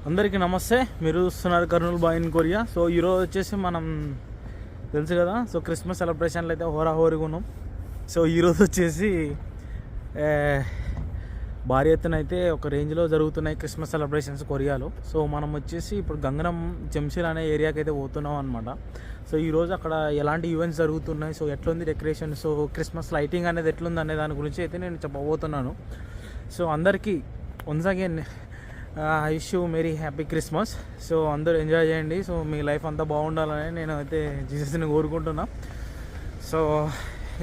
అందరికీ నమస్తే. మీరు చూస్తున్నారు Kurnool boy in Korea. So ఈరోజు వచ్చేసి మనం తెలుసు కదా, సో క్రిస్మస్ సెలబ్రేషన్లు అయితే హోరాహోరీగా ఉన్నాం. సో ఈరోజు వచ్చేసి భారీ ఎత్తున అయితే ఒక రేంజ్లో జరుగుతున్నాయి క్రిస్మస్ సెలబ్రేషన్స్ కొరియాలో. సో మనం వచ్చేసి ఇప్పుడు గంగనం జంషీర్ అనే ఏరియాకి అయితే పోతున్నాం అనమాట. సో ఈరోజు అక్కడ ఎలాంటి ఈవెంట్స్ జరుగుతున్నాయి, సో ఎట్లుంది డెకరేషన్, సో క్రిస్మస్ లైటింగ్ అనేది ఎట్లుంది అనే దాని గురించి అయితే నేను చెప్పబోతున్నాను. సో అందరికీ once again wish you merry happy Christmas. So అందరూ ఎంజాయ్ చేయండి. సో మీ లైఫ్ అంతా బాగుండాలని నేను అయితే జీసస్ని కోరుకుంటున్నా. సో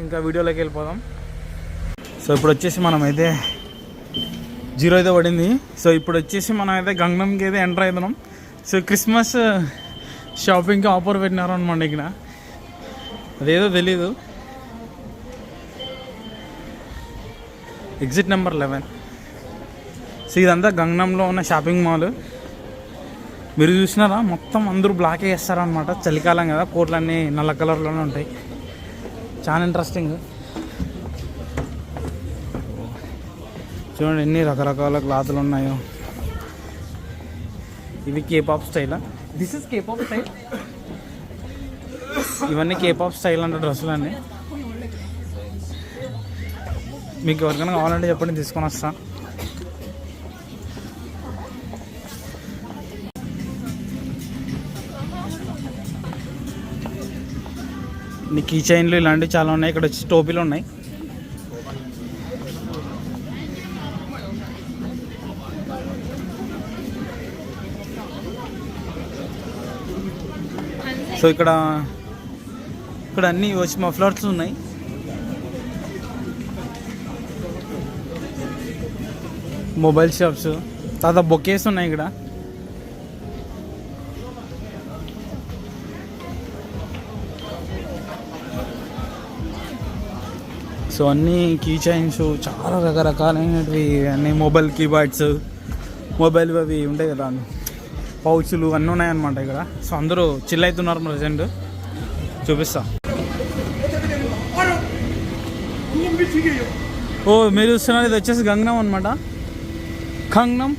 ఇంకా వీడియోలోకి వెళ్ళిపోదాం. సో ఇప్పుడు వచ్చేసి మనమైతే 0 అయితే పడింది. సో ఇప్పుడు వచ్చేసి మనం అయితే గంగనంకి అయితే ఎంటర్ అవుతున్నాం. సో క్రిస్మస్ షాపింగ్కి ఆఫర్ పెట్టినారు అనమాట. ఇక్కడ అదేదో తెలీదు. Exit number 11. సో ఇదంతా గంగనంలో ఉన్న షాపింగ్ మాల్. మీరు చూసినారా, మొత్తం అందరూ బ్లాకే వేస్తారనమాట. చలికాలం కదా, కోట్లు అన్నీ నల్ల కలర్లోనే ఉంటాయి. చాలా ఇంట్రెస్టింగ్. చూడండి ఎన్ని రకరకాల క్లాతులు ఉన్నాయో. ఇవి కేపాప్ స్టైలా? This is K-pop style. ఇవన్నీ కేపాప్ స్టైల్ అంటే డ్రెస్సులు అన్నీ. మీకు ఎవరికైనా కావాలంటే చెప్పండి, తీసుకొని వస్తా. కీ చైన్లు ఇలాంటివి చాలా ఉన్నాయి. ఇక్కడ వచ్చి టోపీలు ఉన్నాయి. సో ఇక్కడ అన్నీ వచ్చి మఫ్లర్స్ ఉన్నాయి. మొబైల్ షాప్స్, తర్వాత బొకేస్ ఉన్నాయి ఇక్కడ. సో అన్నీ కీ చైన్స్, చాలా రకరకాలైనవి అన్నీ. మొబైల్ కీబోర్డ్స్, మొబైల్ అవి ఉంటాయి కదా, పౌచ్లు అన్నీ ఉన్నాయన్నమాట ఇక్కడ. సో అందరూ చిల్ అవుతున్నారు ప్రజెంట్. చూపిస్తా. ఓ మీరు చూస్తున్నారు, ఇది వచ్చేసి గంగనం అనమాట. గంగనం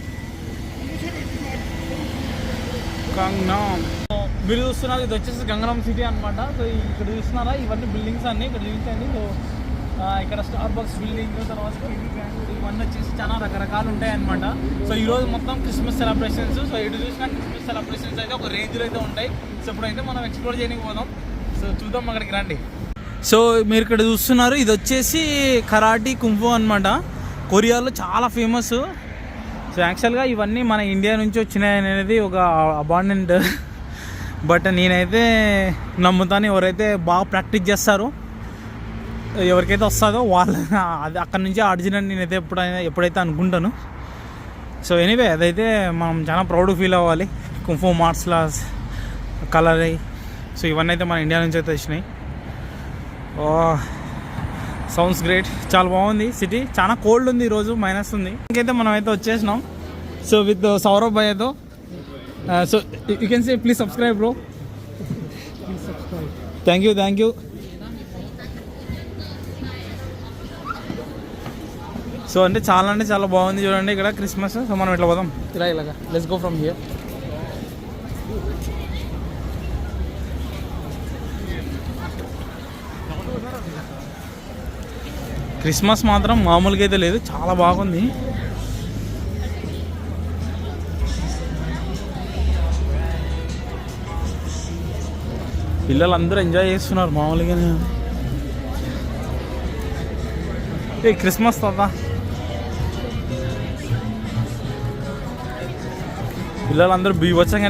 మీరు చూస్తున్నారు, ఇది వచ్చేసి గంగనం సిటీ అనమాట. సో ఇక్కడ చూస్తున్నారా, ఇవన్నీ బిల్డింగ్స్ అన్నీ ఇక్కడ చూపించండి. సో ఇక్కడ స్టార్ బాక్స్ బిల్డింగ్, తర్వాత ఇవన్నీ వచ్చేసి చాలా రకరకాలు ఉంటాయి అనమాట. సో ఈరోజు మొత్తం క్రిస్మస్ సెలబ్రేషన్స్. సో ఇటు చూసిన క్రిస్మస్ సెలబ్రేషన్స్ అయితే ఒక రేంజ్లో అయితే ఉంటాయి. సో ఇప్పుడైతే మనం ఎక్స్ప్లోర్ చేయడానికి పోదాం. సో చూద్దాం, అక్కడికి రండి. సో మీరు ఇక్కడ చూస్తున్నారు, ఇది వచ్చేసి కరాటీ కుంఫు అనమాట. కొరియాలో చాలా ఫేమస్. సో యాక్చువల్గా ఇవన్నీ మన ఇండియా నుంచి వచ్చినాయి అనేది ఒక అబాండెంట్. బట్ నేనైతే నమ్ముతాను, ఎవరైతే బాగా ప్రాక్టీస్ చేస్తారో, ఎవరికైతే వస్తుందో వాళ్ళ అది అక్కడ నుంచి ఆర్జినల్ నేనైతే ఎప్పుడైతే అనుకుంటాను. సో ఎనీవే, అదైతే మనం చాలా ప్రౌడ్ ఫీల్ అవ్వాలి. కుంఫు మార్షల్ ఆర్ట్స్, కలర్ అయ్యి, సో ఇవన్నీ అయితే మన ఇండియా నుంచి అయితే వచ్చినాయి. Sounds great. చాలా బాగుంది సిటీ. చాలా కోల్డ్ ఉంది ఈరోజు, మైనస్ ఉంది. ఇంకైతే మనం అయితే వచ్చేసినాం. సో విత్ సౌరవ్ భయ్యతో. So you can say please subscribe bro. Thank you. So అంటే చాలా బాగుంది చూడండి ఇక్కడ క్రిస్మస్. సో మనం ఇట్లా పోదాం, ఇలాగా let's go from here. Christmas మాత్రం మామూలుగా అయితే లేదు, చాలా బాగుంది. పిల్లలందరూ ఎంజాయ్ చేస్తున్నారు మామూలుగానే. క్రిస్మస్ తాత, పిల్లలందరూ బీభత్సంగా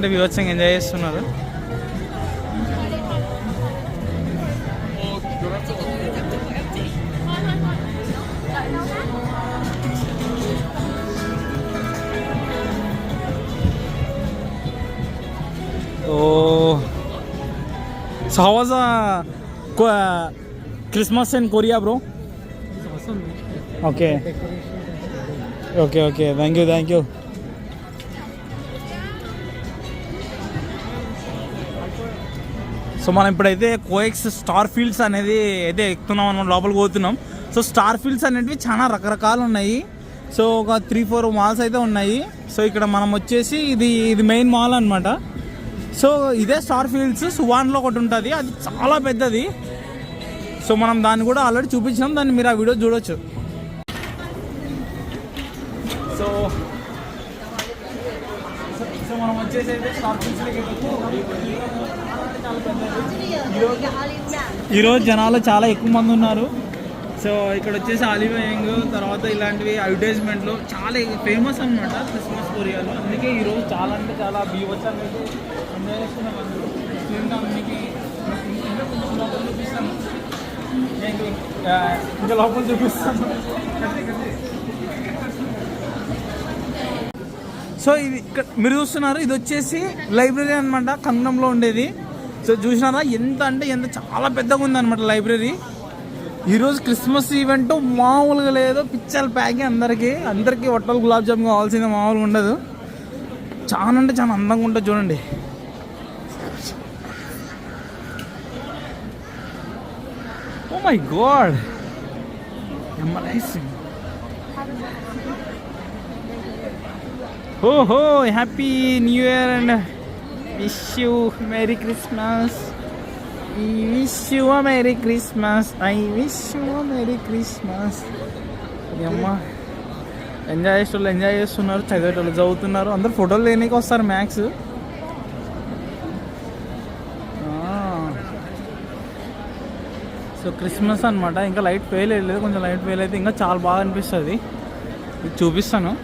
ఎంజాయ్ చేస్తున్నారు. So how was Christmas in Korea, bro? Awesome. Okay. Thank you. So మనం ఇప్పుడైతే కోఎక్స్ స్టార్ ఫీల్డ్స్ అనేది అయితే ఎక్కుతున్నాం అనమాట, లోపలికి పోతున్నాం. సో స్టార్ ఫీల్డ్స్ అనేటివి చాలా రకరకాలు ఉన్నాయి. సో ఒక 3-4 మాల్స్ అయితే ఉన్నాయి. సో ఇక్కడ మనం వచ్చేసి ఇది మెయిన్ మాల్ అనమాట. సో ఇదే స్టార్ ఫీల్డ్స్ సువాన్లో ఒకటి ఉంటుంది, అది చాలా పెద్దది. సో మనం దాన్ని కూడా ఆల్రెడీ చూపించాం, దాన్ని మీరు ఆ వీడియో చూడొచ్చు. సో మనం వచ్చేసి అయితే స్టార్ ఫీల్డ్స్లోకి ఈరోజు జనాలు చాలా ఎక్కువ మంది ఉన్నారు. సో ఇక్కడ వచ్చేసి ఆలివేయింగ్ తర్వాత ఇలాంటివి అడ్వర్టైజ్మెంట్లు చాలా ఫేమస్ అనమాట క్రిస్మస్ కొరియాలో. అందుకే ఈరోజు చాలా అంటే చాలా బీవచ్చాన్ని అయితే ఎంజాయ్ చేస్తున్నాం అందరూ. మీకు లోపల చూపిస్తాను, ఇంకా లోపల చూపిస్తాను. సో ఇది ఇక్కడ మీరు చూస్తున్నారు, ఇది వచ్చేసి లైబ్రరీ అనమాట, కంగనంలో ఉండేది. సో చూసినారా ఎంత అంటే ఎంత చాలా పెద్దగా ఉంది అనమాట లైబ్రరీ. ఈరోజు క్రిస్మస్ ఈవెంట్ మామూలుగా లేదు, పిచ్చలు ప్యాకింగ్ అందరికీ హోటల్ గులాబ్ జామ్ కావాల్సిందే, మామూలుగా ఉండదు. చాలా అంటే చాలా అందంగా ఉంటుంది చూడండి. Oh my God, amazing. ఓహో, happy new year and wish you merry Christmas. I wish you a Merry Christmas. I wish you a Merry Christmas. అమ్మా, ఎంజాయ్ చేస్తున్నారు, చదివేటోళ్ళు చదువుతున్నారు, అందరు ఫోటోలు లేనికి వస్తారు మ్యాక్స్. సో క్రిస్మస్ అనమాట, ఇంకా లైట్ ఫెయిల్ అయ్యలేదు, కొంచెం లైట్ ఫెయిల్ అయితే ఇంకా చాలా బాగా అనిపిస్తుంది. ఇది చూపిస్తాను.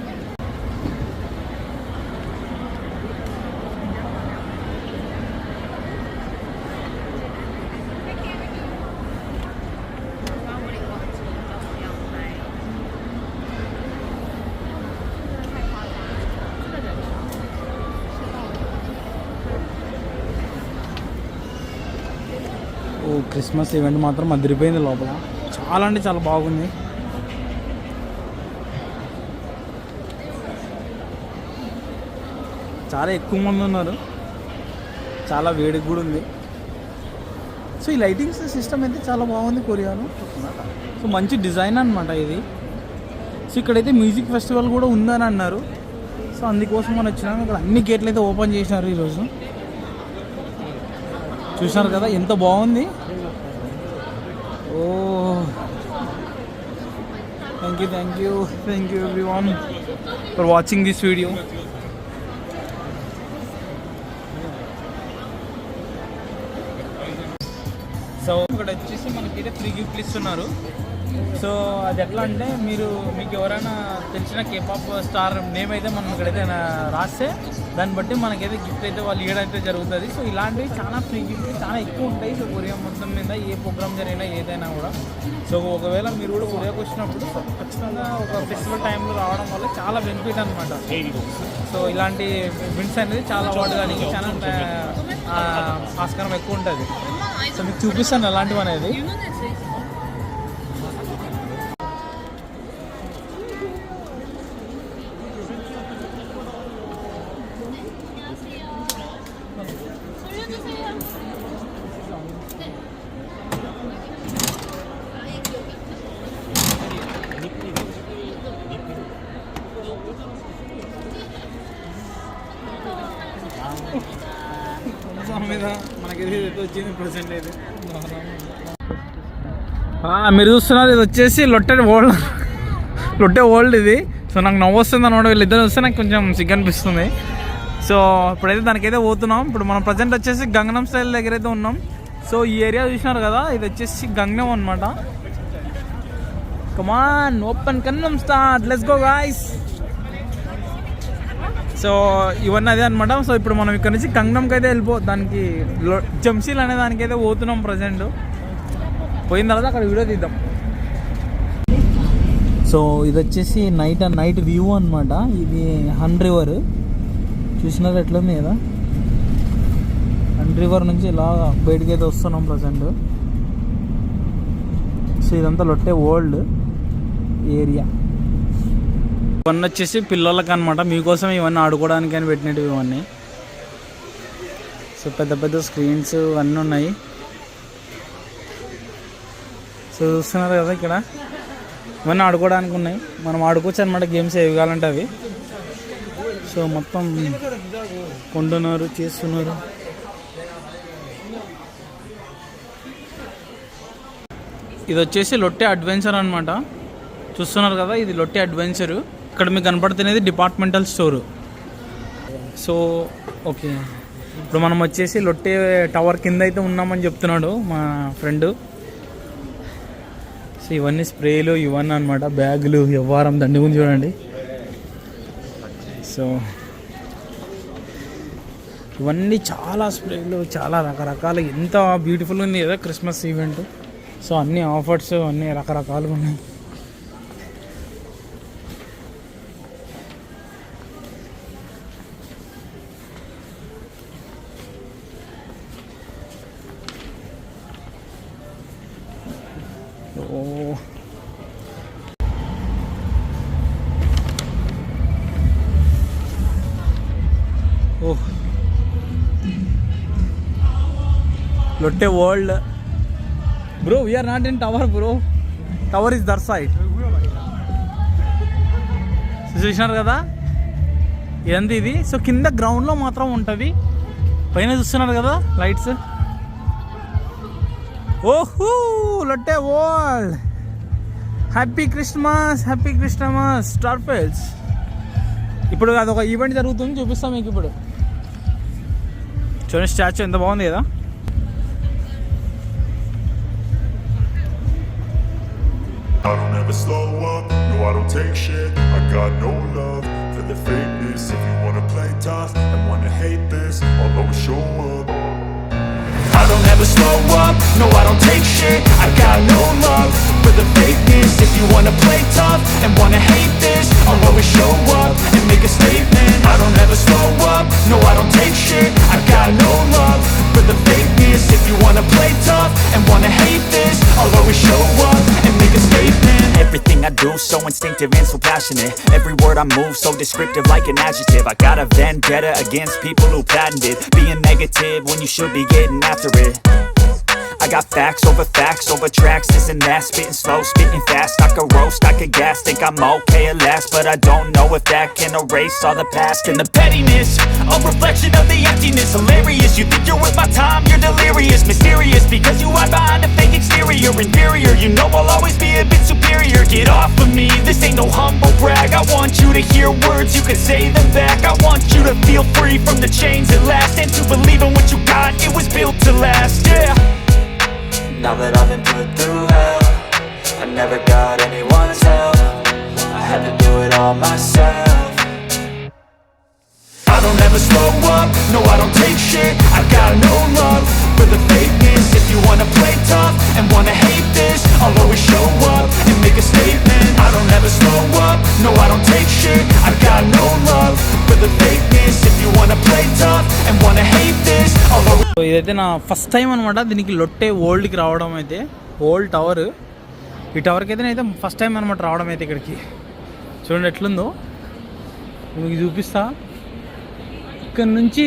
క్రిస్మస్ ఈవెంట్ మాత్రం అదిరిపోయింది, లోపల చాలా అంటే చాలా బాగుంది. చాలా ఎక్కువ మంది ఉన్నారు, చాలా వేడిగా కూడా ఉంది. సో ఈ లైటింగ్స్ సిస్టమ్ అయితే చాలా బాగుంది కొరియాలో. సో మంచి డిజైన్ అనమాట ఇది. సో ఇక్కడైతే మ్యూజిక్ ఫెస్టివల్ కూడా ఉందని అన్నారు. సో అందుకోసం మనం వచ్చినాం. ఇక్కడ అన్ని గేట్లు అయితే ఓపెన్ చేసినారు ఈరోజు. చూసినారు కదా ఎంత బాగుంది. Oh thank you everyone for watching this video. So ఇక్కడ వచ్చేసి మనకైతే ఫ్రీ గిఫ్ట్లు ఇస్తున్నారు. సో అది ఎట్లా అంటే మీకు ఎవరైనా తెలిసిన కేపాప్ స్టార్ నేమ్ అయితే మనం ఇక్కడైతే రాస్తే దాన్ని బట్టి మనకైతే గిఫ్ట్ అయితే వాళ్ళు ఇవ్వడం అయితే జరుగుతుంది. సో ఇలాంటివి చాలా ఫ్రీ గిఫ్ట్లు చాలా ఎక్కువ ఉంటాయి. సో కొరియా మొత్తం మీద ఏ ప్రోగ్రామ్ జరిగినా ఏదైనా కూడా. సో ఒకవేళ మీరు కూడా కొరియాకి వచ్చినప్పుడు ఖచ్చితంగా ఒక ఫెస్టివల్ టైంలో రావడం వల్ల చాలా బెనిఫిట్ అనమాట. సో ఇలాంటి ఈవెంట్స్ అనేది చాలా వాడడానికి చాలా ఆస్కారం ఎక్కువ ఉంటుంది. సో మీకు చూపిస్తాను అలాంటివి అనేది. మీద మనకి వచ్చింది ప్రెసెంట్ అయితే మీరు చూస్తున్నారు. ఇది వచ్చేసి లొట్టే ఓల్డ్ ఇది. సో నాకు నవ్వు వస్తుంది అనమాట, వీళ్ళిద్దరు వస్తే నాకు కొంచెం సిగ్గు అనిపిస్తుంది. సో ఇప్పుడైతే దానికైతే పోతున్నాం. ఇప్పుడు మనం ప్రజెంట్ వచ్చేసి గంగనం స్టైల్ దగ్గర అయితే ఉన్నాం. సో ఈ ఏరియా చూసినారు కదా, ఇది వచ్చేసి గంగనం అనమాట. కమాన్ open గంగనం start, let's go guys. So ఇవన్నీ అదే అనమాట. సో ఇప్పుడు మనం ఇక్కడ నుంచి గంగనంకి అయితే దానికి జంషీల్ అనే దానికైతే పోతున్నాం ప్రజెంట్. పోయిన తర్వాత అక్కడ వీడియో తీద్దాం. సో ఇది వచ్చేసి నైట్ వ్యూ అనమాట. ఇది హన్ రివర్ చూసినారు ఎట్లుంది కదా. హన్ రివర్ నుంచి ఇలా బయటికి అయితే వస్తున్నాం ప్రజెంట్. సో ఇదంతా లొట్టే ఓల్డ్ ఏరియా. ఇవన్నీ వచ్చేసి పిల్లలకి అనమాట, మీకోసం ఇవన్నీ ఆడుకోవడానికి అని పెట్టినట్టు ఇవన్నీ. సో పెద్ద స్క్రీన్స్ అన్నీ ఉన్నాయి. సో చూస్తున్నారు కదా ఇక్కడ ఇవన్నీ ఆడుకోవడానికి ఉన్నాయి, మనం ఆడుకోవచ్చు అనమాట. గేమ్స్ ఏవి కావాలంటే అవి. సో మొత్తం కొంటున్నారు, చేస్తున్నారు. ఇది వచ్చేసి లొట్టె అడ్వెంచర్ అనమాట. చూస్తున్నారు కదా, ఇది లొట్టె అడ్వెంచరు. ఇక్కడ మీకు కనపడుతున్నది డిపార్ట్మెంటల్ స్టోరు. సో ఓకే, ఇప్పుడు మనం వచ్చేసి లొట్టె టవర్ కింద అయితే ఉన్నామని చెప్తున్నాడు మా ఫ్రెండ్. సో ఇవన్నీ స్ప్రేలు ఇవన్నీ అనమాట, బ్యాగులు, వ్యవహారం దండి గురించి చూడండి. సో ఇవన్నీ చాలా స్ప్రేలు, చాలా రకరకాల, ఎంత బ్యూటిఫుల్గా ఉంది కదా క్రిస్మస్ ఈవెంట్. సో అన్ని ఆఫర్స్ అన్నీ రకరకాలుగా ఉన్నాయి. ఓహ్, Lotte World. Bro, we are not in tower, bro. Tower is that side. చూసినారు కదా ఏంది ఇది. సో కింద గ్రౌండ్లో మాత్రం ఉంటుంది, పైన చూస్తున్నారు కదా లైట్స్. ఓహో, Lotte World. Happy Christmas, happy Christmas star fells. ఇప్పుడు అదొక ఈవెంట్ జరుగుతుంది, చూపిస్తాం మీకు. ఇప్పుడు చూడండి స్టాచ్యూ ఎంత బాగుంది కదా. I don't ever slow up, no I don't take shit. I got no love for the fakeness. If you wanna play tough and wanna hate this, I'll always show up. I don't ever slow up, no I don't take shit. I got no love for the fakeness. If you wanna play tough and wanna hate this, I'll always show up and make a statement. I don't ever slow up, no I don't take shit. I got no love for the fakeness. If you wanna play tough and wanna hate this, I'll always show up and make a statement. Everything I do so instinctive and so passionate. Every word I move so descriptive like an adjective. I got a vendetta against people who patented being negative when you should be getting after it. I got facts over tracks, this and that. Spitting slow, spitting fast. I could roast, I could gas. Think I'm okay at last, but I don't know if that can erase all the past. And the pettiness, a reflection of the emptiness. Hilarious, you think you're worth my time, you're delirious. Mysterious, because you hide behind a fake exterior. Inferior, you know I'll always be a bit superior. Get off of me, this ain't no humble brag. I want you to hear words, you can say them back. I want you to feel free from the chains at last, and to believe in what you got, it was built to last, yeah. Now that I've been put through hell, I never got anyone's help. I had to do it all myself. I don't ever slow up, no I don't take shit. I got no love for the fakeness. If you wanna play tough and wanna hate this, I'll always show up and make a statement. I don't ever slow up, no I don't take shit. I got no love for the fakeness. If you wanna play tough and wanna hate this, I'll always. So ఇదైతే నా first time అనమాట దీనికి లొట్టె వరల్డ్కి రావడం అయితే. Old tower, ఈ టవర్కి అయితే నేనైతే first time అనమాట రావడం అయితే ఇక్కడికి. చూడండి ఎట్లుందో, మీకు చూపిస్తా. ఇక్కడ నుంచి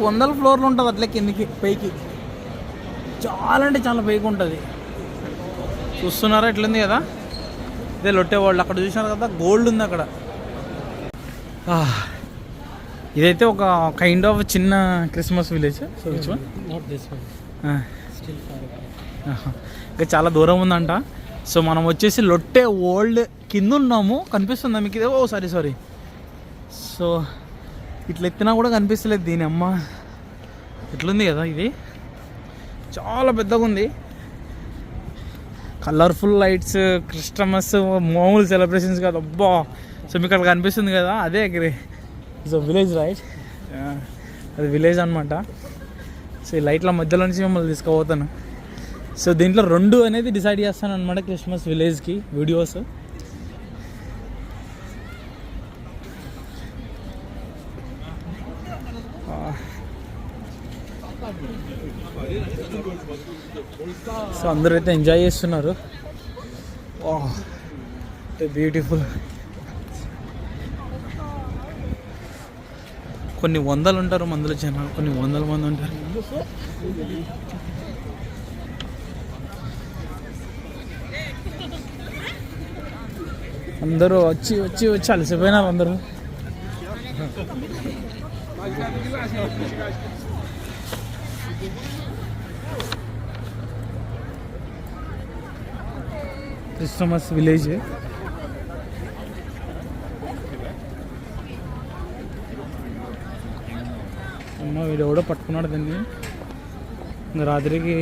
100 ఫ్లోర్లు ఉంటుంది అట్లా కిందికి పైకి, చాలా అంటే చాలా పైకి ఉంటుంది. చూస్తున్నారా ఎట్లుంది కదా, ఇదే లొట్టె వరల్డ్. అక్కడ చూసినారు కదా గోల్డ్ ఉంది అక్కడ. ఇదైతే ఒక కైండ్ ఆఫ్ చిన్న Christmas village. So which one? Not this one, still far away. ఇంకా చాలా దూరం ఉందంట. సో మనం వచ్చేసి లొట్టె వరల్డ్ కింద ఉన్నాము. కనిపిస్తుందా మీకు ఇది? ఓ సారీ. సో ఇట్లా ఎత్తినా కూడా కనిపిస్తలేదు దీని అమ్మ. ఎట్లుంది కదా ఇది, చాలా పెద్దగా ఉంది. కలర్ఫుల్ లైట్స్, క్రిస్టమస్ మామూలు సెలబ్రేషన్స్ కాదు అబ్బా. సో మీకు అక్కడ కనిపిస్తుంది కదా, అదే ఇట్స్ విలేజ్ రైట్, అది విలేజ్ అనమాట. సో ఈ లైట్ల మధ్యలో నుంచి మిమ్మల్ని తీసుకుపోతాను. సో దీంట్లో 2 అనేది డిసైడ్ చేస్తాను అనమాట క్రిస్మస్ విలేజ్కి వీడియోస్. సో అందరూ అయితే ఎంజాయ్ చేస్తున్నారు. బ్యూటిఫుల్. కొన్ని వందలు ఉంటారు మందుల జనాలు, కొన్ని వందల మంది ఉంటారు. అందరూ వచ్చి వచ్చి వచ్చి అలసిపోయినారు అందరూ. Christmas village. అమ్మ వీడు ఎవడో పట్టుకున్నాడు దీన్ని, ఇంకా రాత్రికి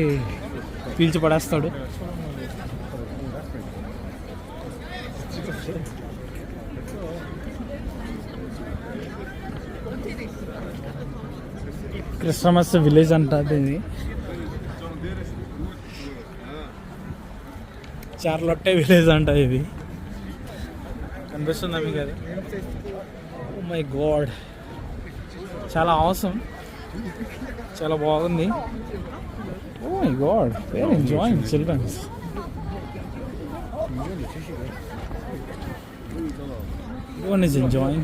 పీల్చి పడేస్తాడు. క్రిస్మస్ విలేజ్ అంట దీన్ని, చార్లొట్టే విలేజ్ అంట ఇది. కనిపిస్తుందా మీకు అది? ఓ మై గాడ్, చాలా అవసరం, చాలా బాగుంది. Oh my god, where enjoying childrens. Everyone is enjoying.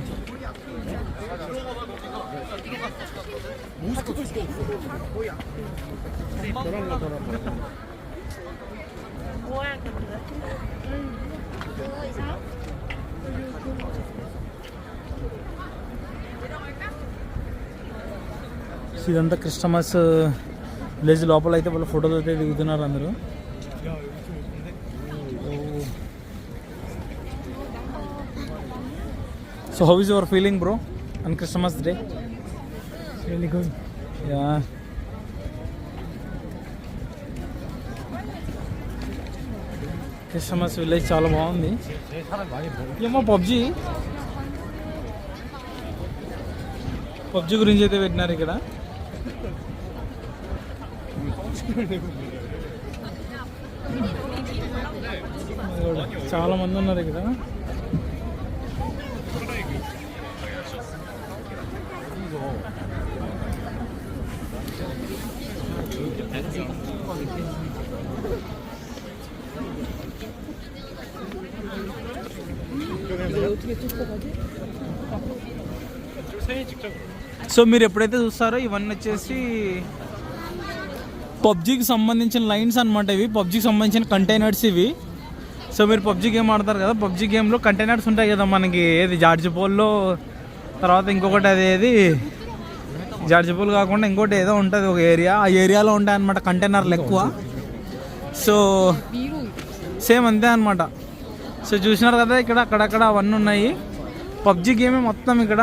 ఇదంతా క్రిస్మస్ విలేజ్ లోపల అయితే వాళ్ళ ఫోటోలు అయితే దిగుతున్నారు అందరూ. So how is your feeling, bro, on Christmas Day? It's really good. Yeah. Christmas village చాలా బాగుంది. ఏమో పబ్జీ గురించి అయితే పెట్టినారు ఇక్కడ. చాలా మంది ఉన్నారు ఇక్కడ. సో మీరు ఎప్పుడైతే చూస్తారో ఇవన్నీ వచ్చేసి పబ్జీకి సంబంధించిన లైన్స్ అనమాట. ఇవి పబ్జీకి సంబంధించిన కంటైనర్స్ ఇవి. సో మీరు పబ్జీ గేమ్ ఆడతారు కదా, పబ్జీ గేమ్లో కంటైనర్స్ ఉంటాయి కదా మనకి, ఏది జార్జిపోల్లో, తర్వాత ఇంకొకటి అదేది జార్జిపోల్ కాకుండా ఇంకోటి ఏదో ఉంటుంది ఒక ఏరియా, ఆ ఏరియాలో ఉంటాయి అన్నమాట కంటైనర్లు ఎక్కువ. సో సేమ్ అంతే అనమాట. సో చూసినారు కదా ఇక్కడ అక్కడక్కడ అవన్నీ ఉన్నాయి. పబ్జీ గేమే మొత్తం ఇక్కడ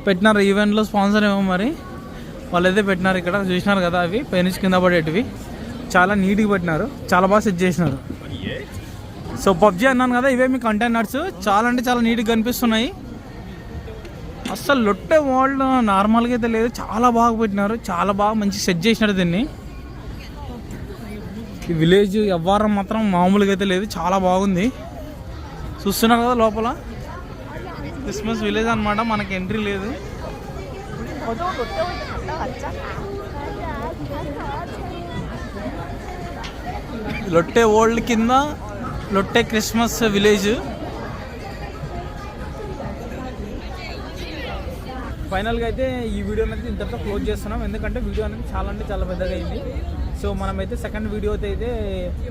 పెట్టినారు. ఈవెంట్లో స్పాన్సర్ ఏమో మరి వాళ్ళైతే పెట్టినారు ఇక్కడ. చూసినారు కదా అవి పైనుంచి కింద పడేటివి చాలా నీట్గా పెట్టినారు, చాలా బాగా సెట్ చేసినారు. సో పబ్జీ అన్నాను కదా, ఇవే మీ కంటైనర్స్ చాలా అంటే చాలా నీట్గా కనిపిస్తున్నాయి. అస్సలు లొట్టే వరల్డ్ నార్మల్గా అయితే లేదు, చాలా బాగా పెట్టినారు, చాలా బాగా మంచి సెట్ చేసినారు దీన్ని. ఈ విలేజ్ వ్యవహారం మాత్రం మామూలుగా అయితే లేదు, చాలా బాగుంది. చూస్తున్నారు కదా లోపల క్రిస్మస్ విలేజ్ అనమాట, మనకి ఎంట్రీ లేదు. లొట్టే వరల్డ్ కింద లొట్టే క్రిస్మస్ విలేజ్. ఫైనల్గా అయితే ఈ వీడియో అనేది ఇంతతో క్లోజ్ చేస్తున్నాం, ఎందుకంటే వీడియో అనేది చాలా అంటే చాలా పెద్దగా అయింది. సో మనమైతే సెకండ్ వీడియో అయితే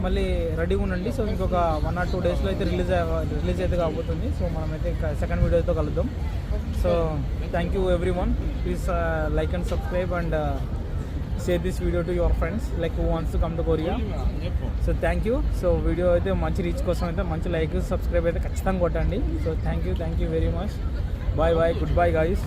మళ్ళీ రెడీగా ఉండండి. సో ఇంకొక 1 or 2 డేస్లో అయితే రిలీజ్ అయితే కాబోతుంది. సో మనమైతే సెకండ్ వీడియోతో కలుద్దాం. So thank you everyone, please like and subscribe and share this video to your friends like who wants to come to Korea. So thank you. So video అయితే మంచి reach కోసం అయితే మంచి లైక్ సబ్స్క్రైబ్ అయితే ఖచ్చితంగా కొట్టండి. So thank you very much. Bye goodbye guys.